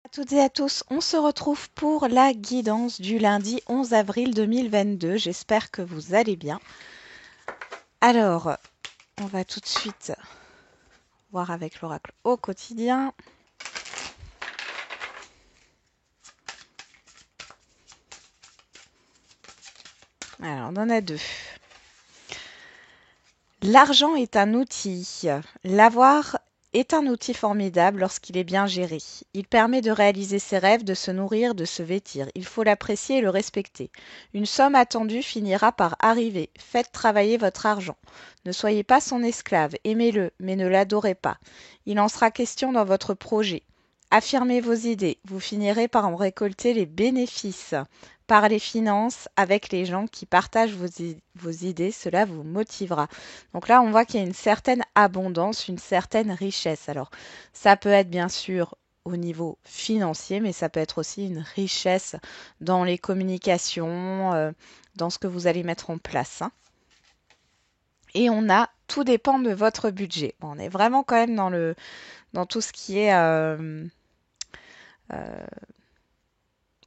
À toutes et à tous, on se retrouve pour la guidance du lundi 11 avril 2022. J'espère que vous allez bien. Alors, on va tout de suite voir avec l'oracle au quotidien. Alors, on en a deux. L'argent est un outil. L'avoir est un outil formidable lorsqu'il est bien géré. Il permet de réaliser ses rêves, de se nourrir, de se vêtir. Il faut l'apprécier et le respecter. Une somme attendue finira par arriver. Faites travailler votre argent. Ne soyez pas son esclave. Aimez-le, mais ne l'adorez pas. Il en sera question dans votre projet. Affirmez vos idées. Vous finirez par en récolter les bénéfices. Parlez finances avec les gens qui partagent vos idées. Cela vous motivera. Donc là, on voit qu'il y a une certaine abondance, une certaine richesse. Alors, ça peut être bien sûr au niveau financier, mais ça peut être aussi une richesse dans les communications, dans ce que vous allez mettre en place, hein. Et on a tout dépend de votre budget. Bon, on est vraiment quand même dans tout ce qui est euh,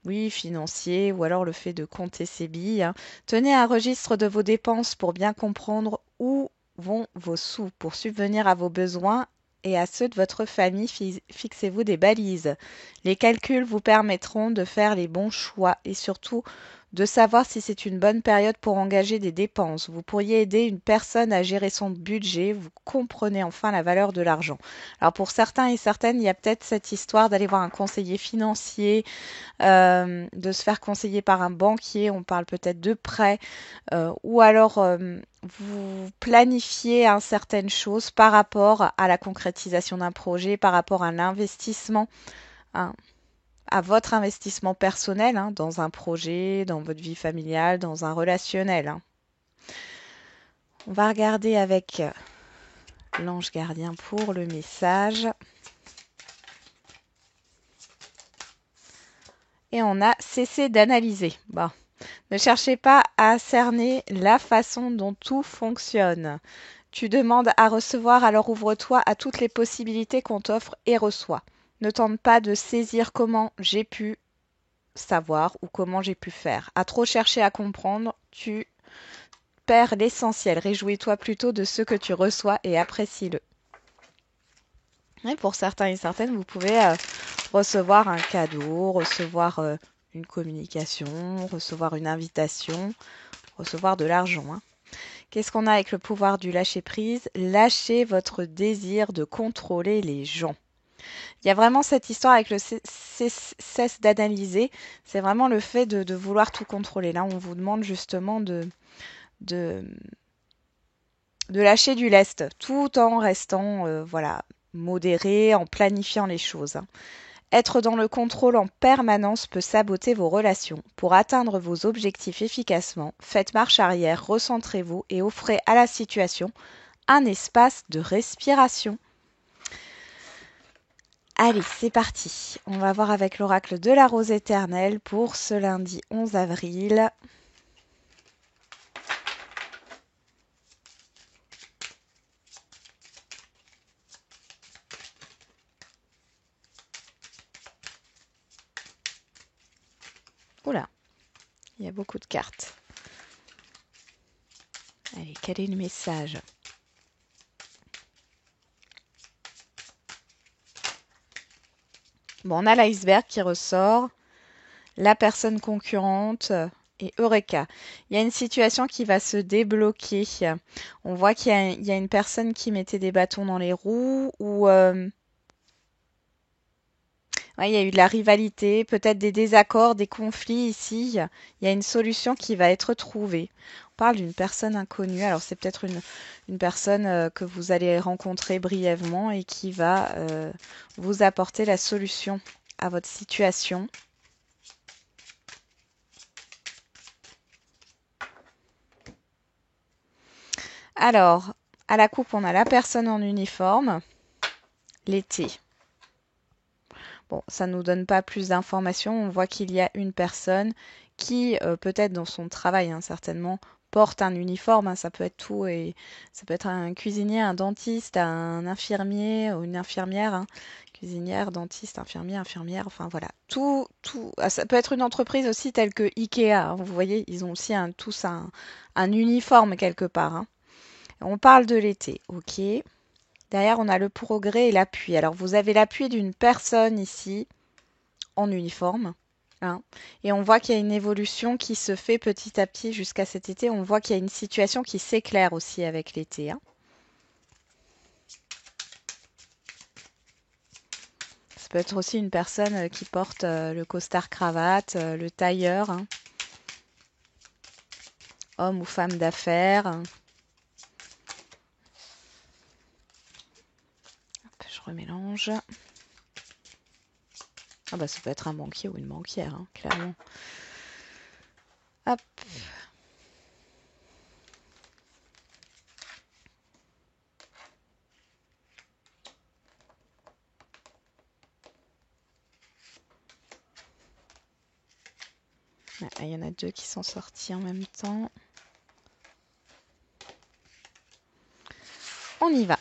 oui, financier, ou alors le fait de compter ses billes, hein. Tenez un registre de vos dépenses pour bien comprendre où vont vos sous. Pour subvenir à vos besoins et à ceux de votre famille, fixez-vous des balises. Les calculs vous permettront de faire les bons choix et surtout de savoir si c'est une bonne période pour engager des dépenses. Vous pourriez aider une personne à gérer son budget. Vous comprenez enfin la valeur de l'argent. Alors pour certains et certaines, il y a peut-être cette histoire d'aller voir un conseiller financier, de se faire conseiller par un banquier, on parle peut-être de prêt, ou alors vous planifiez certaines choses par rapport à la concrétisation d'un projet, par rapport à l'investissement, hein, à votre investissement personnel, hein, dans un projet, dans votre vie familiale, dans un relationnel, hein. On va regarder avec l'ange gardien pour le message. Et on a cessé d'analyser. Bon. Ne cherchez pas à cerner la façon dont tout fonctionne. Tu demandes à recevoir, alors ouvre-toi à toutes les possibilités qu'on t'offre et reçois. Ne tente pas de saisir comment j'ai pu savoir ou comment j'ai pu faire. À trop chercher à comprendre, tu perds l'essentiel. Réjouis-toi plutôt de ce que tu reçois et apprécie-le. Et pour certains et certaines, vous pouvez recevoir un cadeau, recevoir une communication, recevoir une invitation, recevoir de l'argent, hein. Qu'est-ce qu'on a avec le pouvoir du lâcher-prise? Lâchez votre désir de contrôler les gens. Il y a vraiment cette histoire avec le cesse d'analyser. C'est vraiment le fait de vouloir tout contrôler. Là, on vous demande justement de, de lâcher du lest, tout en restant voilà, modéré, en planifiant les choses, hein. Être dans le contrôle en permanence peut saboter vos relations. Pour atteindre vos objectifs efficacement, faites marche arrière, recentrez-vous et offrez à la situation un espace de respiration. Allez, c'est parti. On va voir avec l'oracle de la rose éternelle pour ce lundi 11 avril. Oula, il y a beaucoup de cartes. Allez, quel est le message? Bon, on a l'iceberg qui ressort, la personne concurrente et Eureka. Il y a une situation qui va se débloquer. On voit qu'il y a une personne qui mettait des bâtons dans les roues ou ouais, il y a eu de la rivalité, peut-être des désaccords, des conflits ici. Il y a une solution qui va être trouvée. On parle d'une personne inconnue. Alors c'est peut-être une personne que vous allez rencontrer brièvement et qui va vous apporter la solution à votre situation. Alors, à la coupe, on a la personne en uniforme, l'été. Bon, ça ne nous donne pas plus d'informations. On voit qu'il y a une personne qui, peut-être dans son travail, hein, certainement, porte un uniforme, hein, ça peut être tout, et ça peut être un cuisinier, un dentiste, un infirmier ou une infirmière, hein, Cuisinière, dentiste, infirmière, enfin voilà. Ça peut être une entreprise aussi telle que Ikea, hein. Vous voyez, ils ont aussi tous un uniforme quelque part, hein. On parle de l'été, ok. Derrière, on a le progrès et l'appui. Alors, vous avez l'appui d'une personne ici en uniforme, hein. Et on voit qu'il y a une évolution qui se fait petit à petit jusqu'à cet été. On voit qu'il y a une situation qui s'éclaire aussi avec l'été, hein. Ça peut être aussi une personne qui porte le costard cravate, le tailleur, hein. Homme ou femme d'affaires. Hop, je remélange. Ah bah ça peut être un banquier ou une banquière, hein, clairement. Hop. Il y en a deux qui sont sortis en même temps. On y va.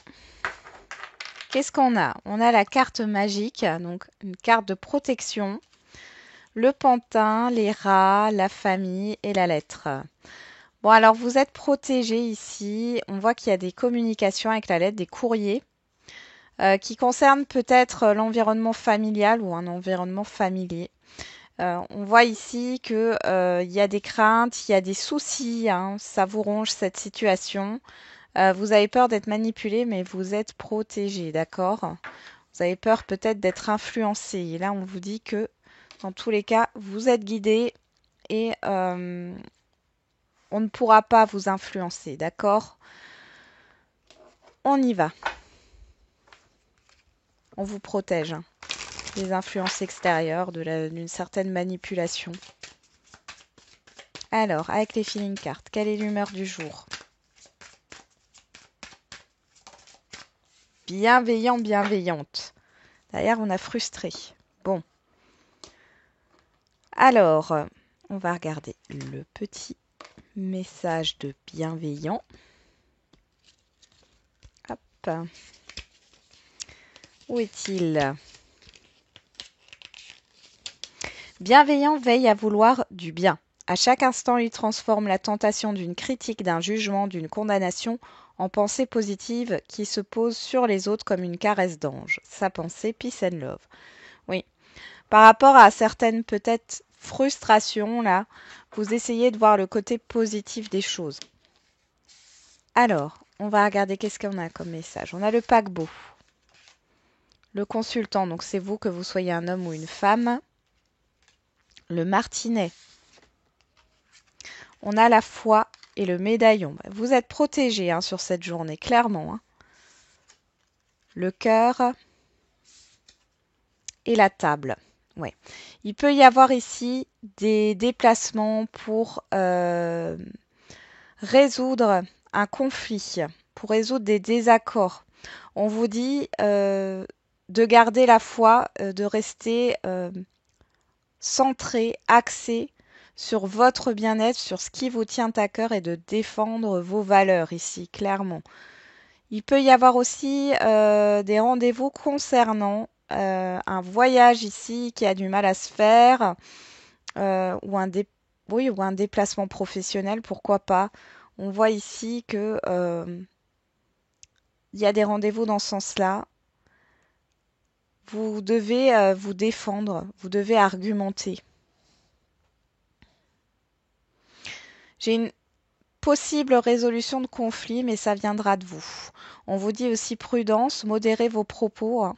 Qu'est-ce qu'on a? On a la carte magique, donc une carte de protection, le pantin, les rats, la famille et la lettre. Bon, alors vous êtes protégé ici. On voit qu'il y a des communications avec la lettre, des courriers qui concernent peut-être l'environnement familial ou un environnement familier. On voit ici que il y a des craintes, il y a des soucis, hein, ça vous ronge cette situation. Vous avez peur d'être manipulé, mais vous êtes protégé, d'accord? Vous avez peur peut-être d'être influencé. Et là, on vous dit que dans tous les cas, vous êtes guidé et on ne pourra pas vous influencer, d'accord? On y va. On vous protège, hein, des influences extérieures, d'une certaine manipulation. Alors, avec les feeling cards, quelle est l'humeur du jour? Bienveillant, bienveillante. D'ailleurs, on a frustré. Bon. Alors, on va regarder le petit message de bienveillant. Hop. Où est-il? Bienveillant veille à vouloir du bien. À chaque instant, il transforme la tentation d'une critique, d'un jugement, d'une condamnation en pensée positive qui se pose sur les autres comme une caresse d'ange. Sa pensée, peace and love. Oui. Par rapport à certaines peut-être frustrations, là, vous essayez de voir le côté positif des choses. Alors, on va regarder qu'est-ce qu'on a comme message. On a le paquebot. Le consultant, donc c'est vous, que vous soyez un homme ou une femme. Le martinet. On a la foi et le médaillon. Vous êtes protégé, hein, sur cette journée, clairement, hein. Le cœur et la table. Ouais. Il peut y avoir ici des déplacements pour résoudre un conflit, pour résoudre des désaccords. On vous dit de garder la foi, de rester centré, axé sur votre bien-être, sur ce qui vous tient à cœur et de défendre vos valeurs ici, clairement. Il peut y avoir aussi des rendez-vous concernant un voyage ici qui a du mal à se faire ou ou un déplacement professionnel, pourquoi pas. On voit ici que il y a des rendez-vous dans ce sens-là. Vous devez vous défendre, vous devez argumenter. J'ai une possible résolution de conflit, mais ça viendra de vous. On vous dit aussi prudence, modérez vos propos, hein.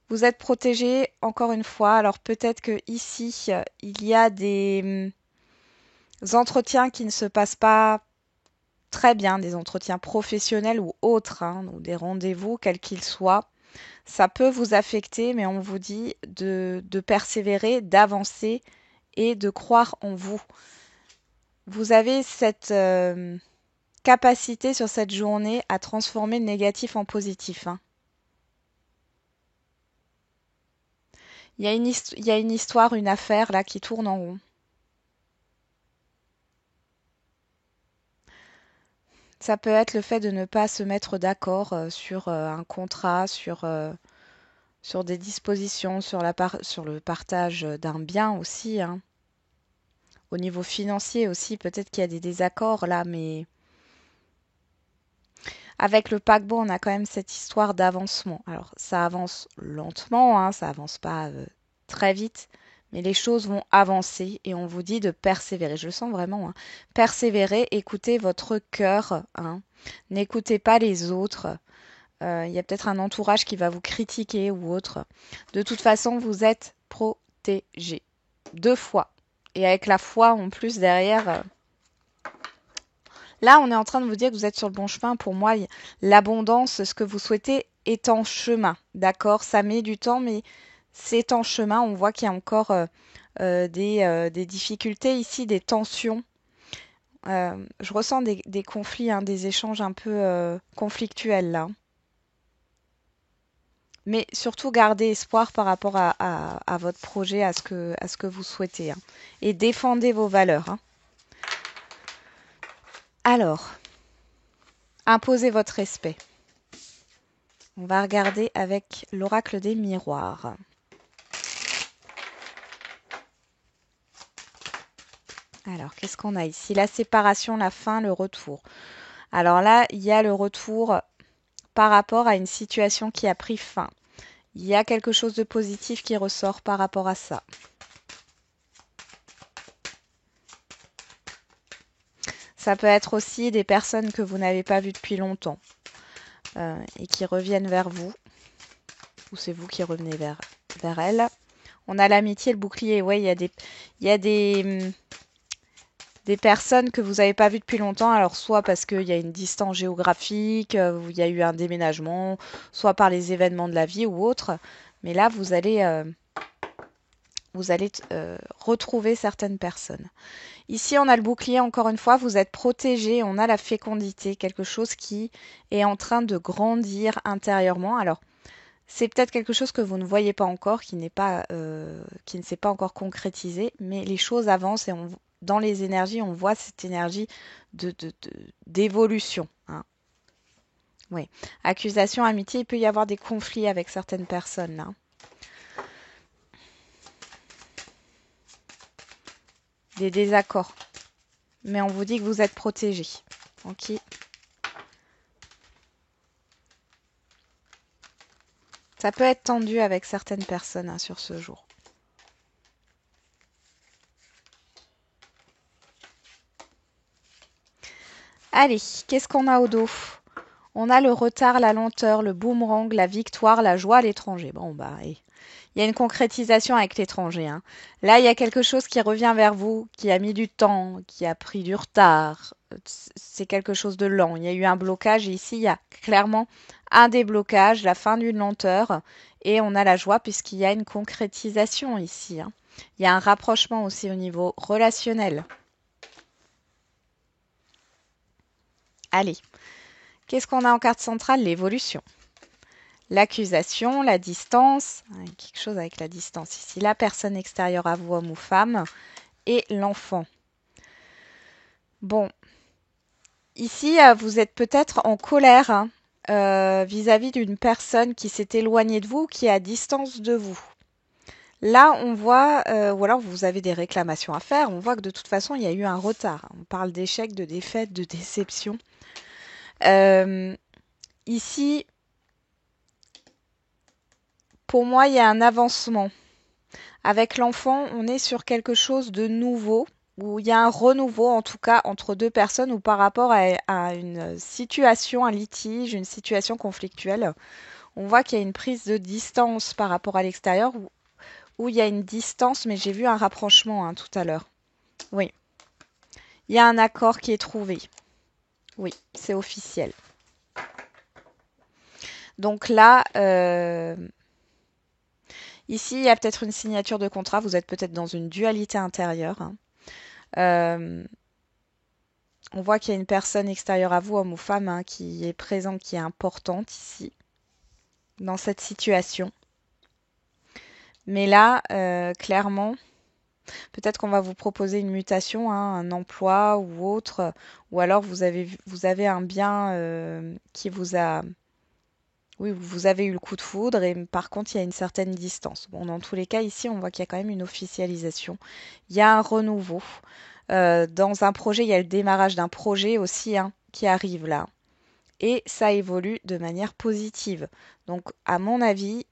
Vous êtes protégé, encore une fois. Alors peut-être que ici, il y a des entretiens qui ne se passent pas très bien, des entretiens professionnels ou autres, hein, ou des rendez-vous, quels qu'ils soient. Ça peut vous affecter, mais on vous dit de persévérer, d'avancer et de croire en vous. Vous avez cette capacité sur cette journée à transformer le négatif en positif, hein. Il y a une histoire, une affaire là qui tourne en rond. Ça peut être le fait de ne pas se mettre d'accord sur un contrat, sur des dispositions, sur le partage d'un bien aussi, hein. Au niveau financier aussi, peut-être qu'il y a des désaccords là, mais avec le paquebot, on a quand même cette histoire d'avancement. Alors, ça avance lentement, hein, ça avance pas très vite, mais les choses vont avancer et on vous dit de persévérer. Je le sens vraiment, hein. Persévérer, écoutez votre cœur, hein. N'écoutez pas les autres. Il y a peut-être un entourage qui va vous critiquer ou autre. De toute façon, vous êtes protégé. 2 fois. Et avec la foi en plus derrière. Là, on est en train de vous dire que vous êtes sur le bon chemin. Pour moi, l'abondance, ce que vous souhaitez, est en chemin. D'accord? Ça met du temps, mais c'est en chemin. On voit qu'il y a encore des difficultés ici, des tensions. Je ressens des conflits, hein, des échanges un peu conflictuels là. Mais surtout, gardez espoir par rapport à votre projet, à ce que vous souhaitez, hein. Et défendez vos valeurs, hein. Alors, imposez votre respect. On va regarder avec l'oracle des miroirs. Alors, qu'est-ce qu'on a ici? La séparation, la fin, le retour. Alors là, il y a le retour par rapport à une situation qui a pris fin. Il y a quelque chose de positif qui ressort par rapport à ça. Ça peut être aussi des personnes que vous n'avez pas vues depuis longtemps et qui reviennent vers vous. Ou c'est vous qui revenez vers elles. On a l'amitié, le bouclier. Ouais, il y a des personnes que vous n'avez pas vues depuis longtemps. Alors, soit parce qu'il y a une distance géographique, où il y a eu un déménagement, soit par les événements de la vie ou autre. Mais là, vous allez retrouver certaines personnes. Ici, on a le bouclier, encore une fois, vous êtes protégé, on a la fécondité, quelque chose qui est en train de grandir intérieurement. Alors, c'est peut-être quelque chose que vous ne voyez pas encore, qui ne s'est pas encore concrétisé, mais les choses avancent et dans les énergies, on voit cette énergie d'évolution, hein. Oui. Accusation, amitié, il peut y avoir des conflits avec certaines personnes là. Des désaccords. Mais on vous dit que vous êtes protégé. Ok. Ça peut être tendu avec certaines personnes, hein, sur ce jour. Allez, qu'est-ce qu'on a au dos? On a le retard, la lenteur, le boomerang, la victoire, la joie à l'étranger. Bon, bah, il y a une concrétisation avec l'étranger, hein. Là, il y a quelque chose qui revient vers vous, qui a mis du temps, qui a pris du retard. C'est quelque chose de lent. Il y a eu un blocage et ici, il y a clairement un déblocage, la fin d'une lenteur. Et on a la joie puisqu'il y a une concrétisation ici, hein. Il y a un rapprochement aussi au niveau relationnel. Allez, qu'est-ce qu'on a en carte centrale? L'évolution. L'accusation, la distance, quelque chose avec la distance ici, la personne extérieure à vous, homme ou femme, et l'enfant. Bon, ici, vous êtes peut-être en colère, hein, vis-à-vis d'une personne qui s'est éloignée de vous, qui est à distance de vous. Là, on voit, ou alors vous avez des réclamations à faire, on voit que de toute façon, il y a eu un retard. On parle d'échec, de défaite, de déception. Ici, pour moi, il y a un avancement. Avec l'enfant, on est sur quelque chose de nouveau, où il y a un renouveau, en tout cas, entre deux personnes ou par rapport à une situation, un litige, une situation conflictuelle. On voit qu'il y a une prise de distance par rapport à l'extérieur, où il y a une distance, mais j'ai vu un rapprochement, hein, tout à l'heure. Oui. Il y a un accord qui est trouvé. Oui, c'est officiel. Donc là, ici, il y a peut-être une signature de contrat. Vous êtes peut-être dans une dualité intérieure, hein. On voit qu'il y a une personne extérieure à vous, homme ou femme, hein, qui est présente, qui est importante ici, dans cette situation. Mais là, clairement, Peut-être qu'on va vous proposer une mutation, hein, un emploi ou autre, ou alors vous avez un bien qui vous a... Oui, vous avez eu le coup de foudre et par contre, il y a une certaine distance. Bon, dans tous les cas, ici, on voit qu'il y a quand même une officialisation. Il y a un renouveau. Dans un projet, il y a le démarrage d'un projet aussi, hein, qui arrive là. Et ça évolue de manière positive. Donc, à mon avis,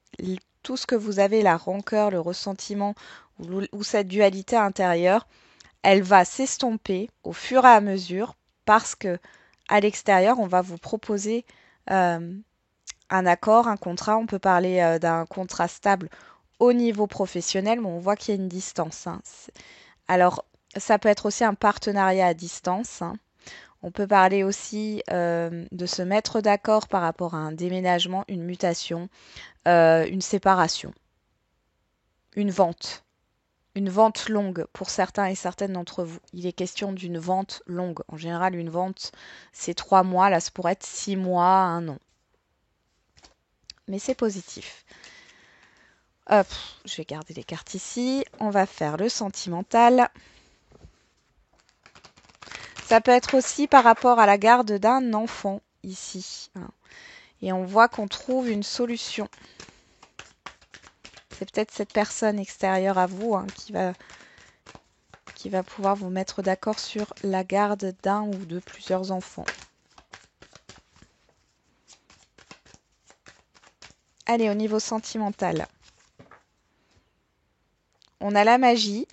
tout ce que vous avez, la rancœur, le ressentiment ou cette dualité intérieure, elle va s'estomper au fur et à mesure parce que à l'extérieur, on va vous proposer euh, un accord, un contrat. On peut parler d'un contrat stable au niveau professionnel, mais on voit qu'il y a une distance, hein. Alors, ça peut être aussi un partenariat à distance, hein. On peut parler aussi de se mettre d'accord par rapport à un déménagement, une mutation, une séparation, une vente. Une vente longue pour certains et certaines d'entre vous. Il est question d'une vente longue. En général, une vente, c'est 3 mois. Là, ça pourrait être 6 mois, un an. Mais c'est positif. Hop, je vais garder les cartes ici. On va faire le sentimental. Ça peut être aussi par rapport à la garde d'un enfant ici, hein. Et on voit qu'on trouve une solution. C'est peut-être cette personne extérieure à vous, hein, qui va pouvoir vous mettre d'accord sur la garde d'un ou de plusieurs enfants. Allez, au niveau sentimental, on a la magie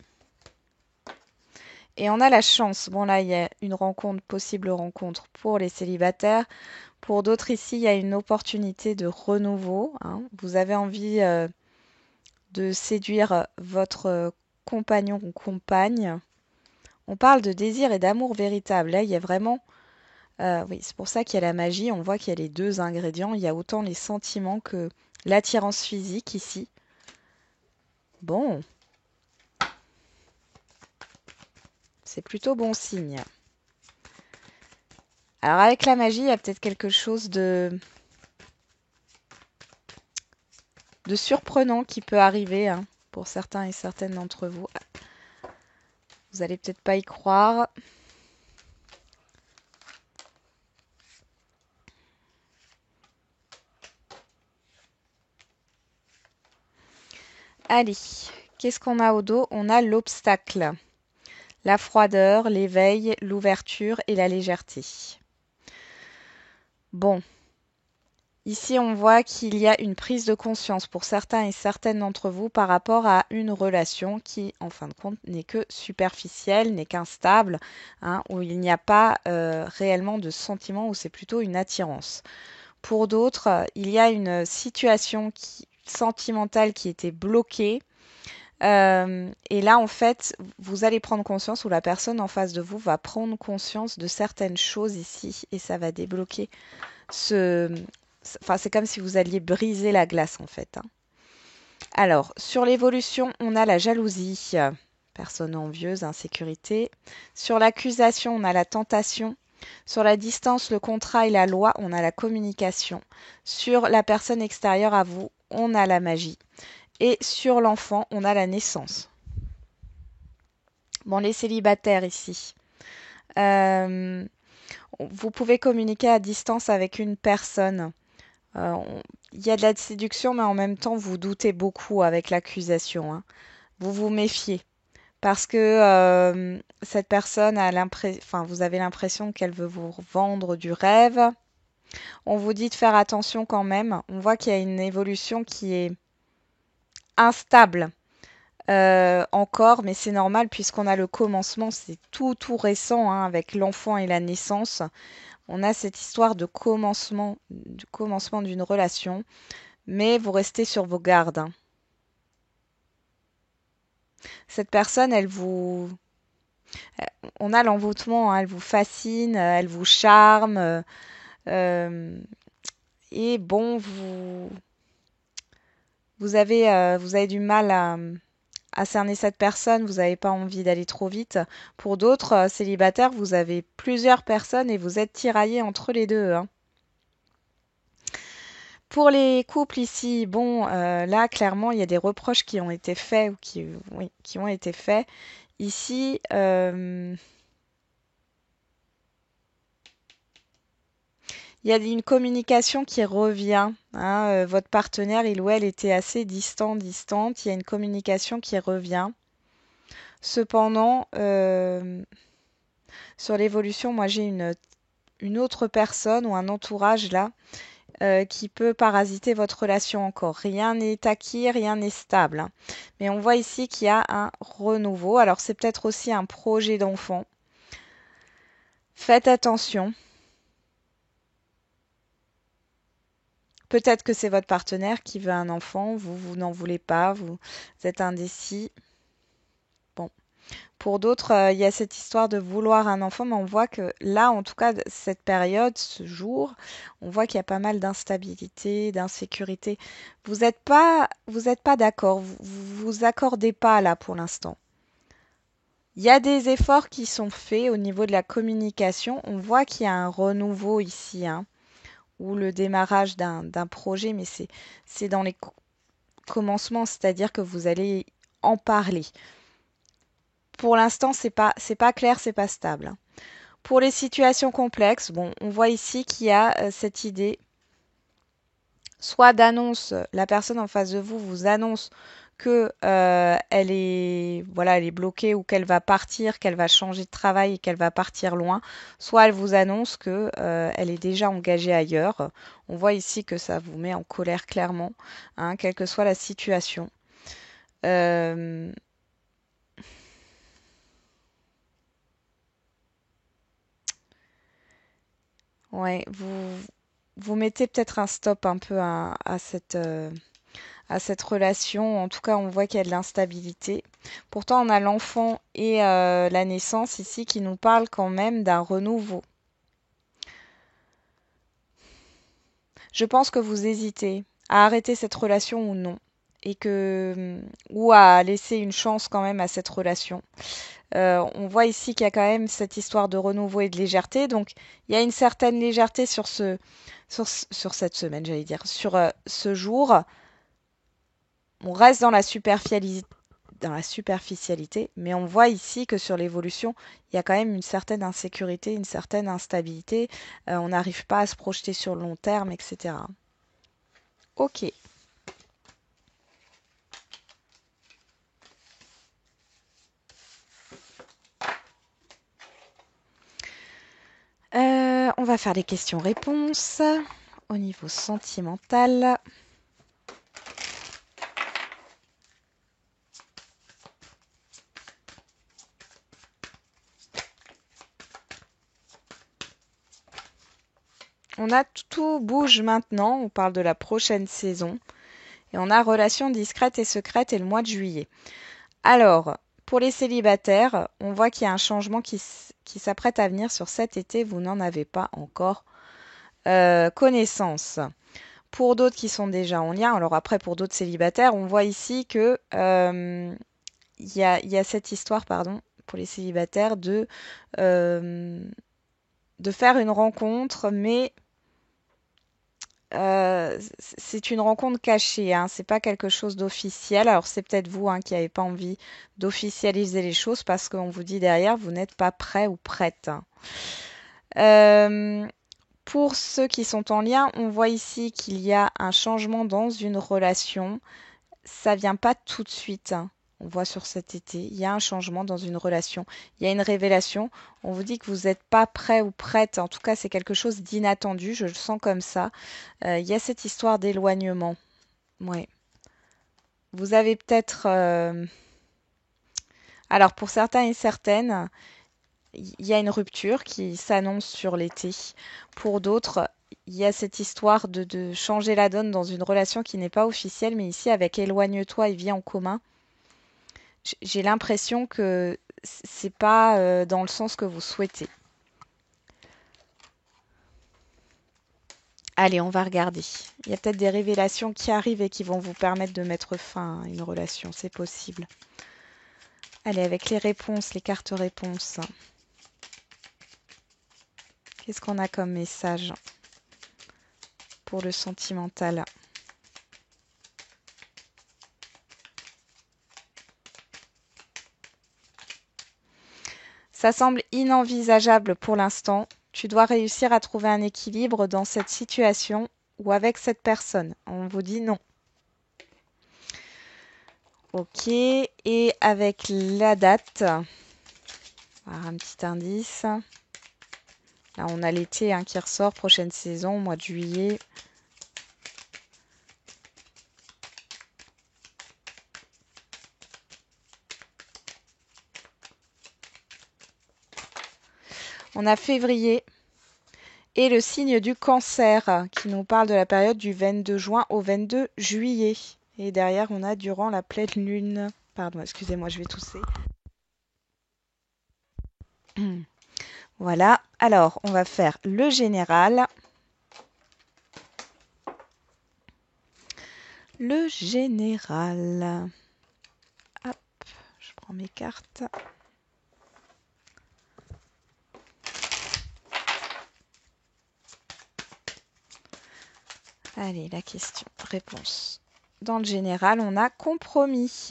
et on a la chance. Bon, là, il y a une rencontre, possible rencontre pour les célibataires. Pour d'autres, ici, il y a une opportunité de renouveau, hein. Vous avez envie de séduire votre compagnon ou compagne. On parle de désir et d'amour véritable. Là, il y a vraiment... oui, c'est pour ça qu'il y a la magie. On voit qu'il y a les deux ingrédients. Il y a autant les sentiments que l'attirance physique ici. Bon, c'est plutôt bon signe. Alors avec la magie, il y a peut-être quelque chose de surprenant qui peut arriver, hein, pour certains et certaines d'entre vous. Vous allez peut-être pas y croire. Allez, qu'est-ce qu'on a au dos? On a l'obstacle, la froideur, l'éveil, l'ouverture et la légèreté. Bon, ici on voit qu'il y a une prise de conscience pour certains et certaines d'entre vous par rapport à une relation qui, en fin de compte, n'est que superficielle, n'est qu'instable, hein, où il n'y a pas réellement de sentiment, où c'est plutôt une attirance. Pour d'autres, il y a une situation sentimentale qui était bloquée. Et là, en fait, vous allez prendre conscience, ou la personne en face de vous va prendre conscience de certaines choses ici, et ça va débloquer ce... Enfin, c'est comme si vous alliez briser la glace, en fait, hein. Alors, sur l'évolution, on a la jalousie, personne envieuse, insécurité. Sur l'accusation, on a la tentation. Sur la distance, le contrat et la loi, on a la communication. Sur la personne extérieure à vous, on a la magie. Et sur l'enfant, on a la naissance. Bon, les célibataires ici. Euh, vous pouvez communiquer à distance avec une personne. Euh, on- il y a de la séduction, mais en même temps, vous doutez beaucoup avec l'accusation, hein. Vous vous méfiez. Parce que cette personne a l'impression, enfin, vous avez l'impression qu'elle veut vous vendre du rêve. On vous dit de faire attention quand même. On voit qu'il y a une évolution qui est instable encore, mais c'est normal puisqu'on a le commencement, c'est tout récent, hein, avec l'enfant et la naissance. On a cette histoire de commencement, du commencement d'une relation, mais vous restez sur vos gardes, hein. Cette personne, on a l'envoûtement, hein, elle vous fascine, elle vous charme, euh, et bon, vous avez du mal à cerner cette personne, vous n'avez pas envie d'aller trop vite. Pour d'autres célibataires, vous avez plusieurs personnes et vous êtes tiraillés entre les deux, hein. Pour les couples ici, bon, là, clairement, il y a des reproches qui ont été faits ou oui, qui ont été faits. Ici, il y a une communication qui revient, hein, votre partenaire, il ou elle était assez distante. Il y a une communication qui revient. Cependant, sur l'évolution, moi j'ai une autre personne ou un entourage là qui peut parasiter votre relation encore. Rien n'est acquis, rien n'est stable, hein. Mais on voit ici qu'il y a un renouveau. Alors c'est peut-être aussi un projet d'enfant. Faites attention. Peut-être que c'est votre partenaire qui veut un enfant, vous n'en voulez pas, vous êtes indécis. Bon. Pour d'autres, il y a cette histoire de vouloir un enfant, mais on voit que là, en tout cas, cette période, ce jour, on voit qu'il y a pas mal d'instabilité, d'insécurité. Vous êtes pas d'accord, vous accordez pas là pour l'instant. Il y a des efforts qui sont faits au niveau de la communication. On voit qu'il y a un renouveau ici, hein, ou le démarrage d'un projet, mais c'est dans les commencements, c'est-à-dire que vous allez en parler. Pour l'instant, c'est pas clair, c'est pas stable, hein. Pour les situations complexes, bon, on voit ici qu'il y a cette idée, soit d'annonce, la personne en face de vous vous annonce que elle est voilà, elle est bloquée ou qu'elle va partir, qu'elle va changer de travail et qu'elle va partir loin, soit elle vous annonce que elle est déjà engagée ailleurs. On voit ici que ça vous met en colère clairement, hein, quelle que soit la situation. Euh, ouais, vous mettez peut-être un stop un peu à cette relation. En tout cas, on voit qu'il y a de l'instabilité. Pourtant, on a l'enfant et la naissance ici qui nous parlent quand même d'un renouveau. Je pense que vous hésitez à arrêter cette relation ou non, et que ou à laisser une chance quand même à cette relation. On voit ici qu'il y a quand même cette histoire de renouveau et de légèreté. Donc, il y a une certaine légèreté sur cette semaine, j'allais dire, sur ce jour. On reste dans la superficialité, mais on voit ici que sur l'évolution, il y a quand même une certaine insécurité, une certaine instabilité. On n'arrive pas à se projeter sur le long terme, etc. Ok. On va faire les questions-réponses au niveau sentimental. On a tout bouge maintenant, on parle de la prochaine saison. Et on a relation discrète et secrète et le mois de juillet. Alors, pour les célibataires, on voit qu'il y a un changement qui s'apprête à venir sur cet été. Vous n'en avez pas encore connaissance. Pour d'autres qui sont déjà en lien, alors après pour d'autres célibataires, on voit ici que il y a cette histoire, pardon, pour les célibataires euh, de faire une rencontre, mais c'est une rencontre cachée, hein, c'est pas quelque chose d'officiel. Alors c'est peut-être vous, hein, qui n'avez pas envie d'officialiser les choses parce qu'on vous dit derrière vous n'êtes pas prêt ou prête, hein. Euh, pour ceux qui sont en lien, on voit ici qu'il y a un changement dans une relation. Ça vient pas tout de suite, hein. On voit sur cet été, il y a un changement dans une relation. Il y a une révélation. On vous dit que vous n'êtes pas prêt ou prête. En tout cas, c'est quelque chose d'inattendu. Je le sens comme ça. Il y a cette histoire d'éloignement. Ouais. Vous avez peut-être. Alors, pour certains et certaines, il y a une rupture qui s'annonce sur l'été. Pour d'autres, il y a cette histoire de changer la donne dans une relation qui n'est pas officielle, mais ici, avec éloigne-toi et vis en commun, j'ai l'impression que c'est pas dans le sens que vous souhaitez. Allez, on va regarder. Il y a peut-être des révélations qui arrivent et qui vont vous permettre de mettre fin à une relation. C'est possible. Allez, avec les réponses, les cartes réponses. Qu'est-ce qu'on a comme message pour le sentimental. Ça semble inenvisageable pour l'instant. Tu dois réussir à trouver un équilibre dans cette situation ou avec cette personne. On vous dit non. Ok, et avec la date, on va avoir un petit indice. Là, on a l'été qui ressort, prochaine saison, mois de juillet. On a février et le signe du cancer qui nous parle de la période du 22 juin au 22 juillet. Et derrière, on a durant la pleine lune. Pardon, excusez-moi, je vais tousser. Voilà, alors on va faire le général. Le général. Hop, je prends mes cartes. Allez, la question, réponse. Dans le général, on a compromis.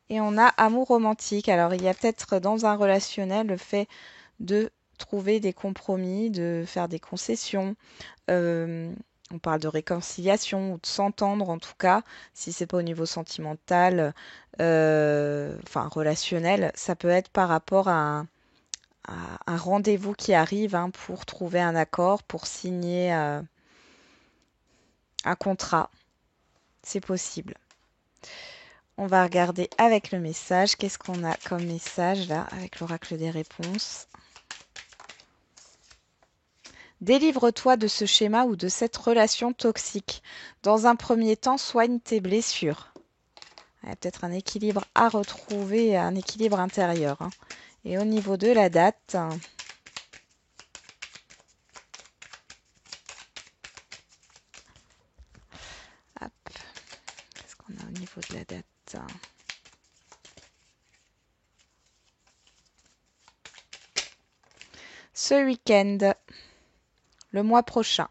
Et on a amour romantique. Alors, il y a peut-être dans un relationnel le fait de trouver des compromis, de faire des concessions. On parle de réconciliation ou de s'entendre en tout cas, si c'est pas au niveau sentimental, enfin relationnel, ça peut être par rapport à un rendez-vous qui arrive pour trouver un accord, pour signer un contrat. C'est possible. On va regarder avec le message. Qu'est-ce qu'on a comme message là avec l'oracle des réponses? Délivre-toi de ce schéma ou de cette relation toxique. Dans un premier temps, soigne tes blessures. Il y a peut-être un équilibre à retrouver, un équilibre intérieur. Et au niveau de la date, hop, qu'est-ce qu'on a au niveau de la date? Ce week-end, le mois prochain.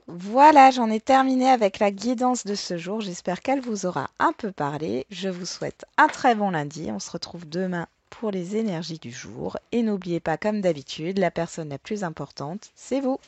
Voilà, j'en ai terminé avec la guidance de ce jour. J'espère qu'elle vous aura un peu parlé. Je vous souhaite un très bon lundi. On se retrouve demain pour les énergies du jour. Et n'oubliez pas, comme d'habitude, la personne la plus importante, c'est vous.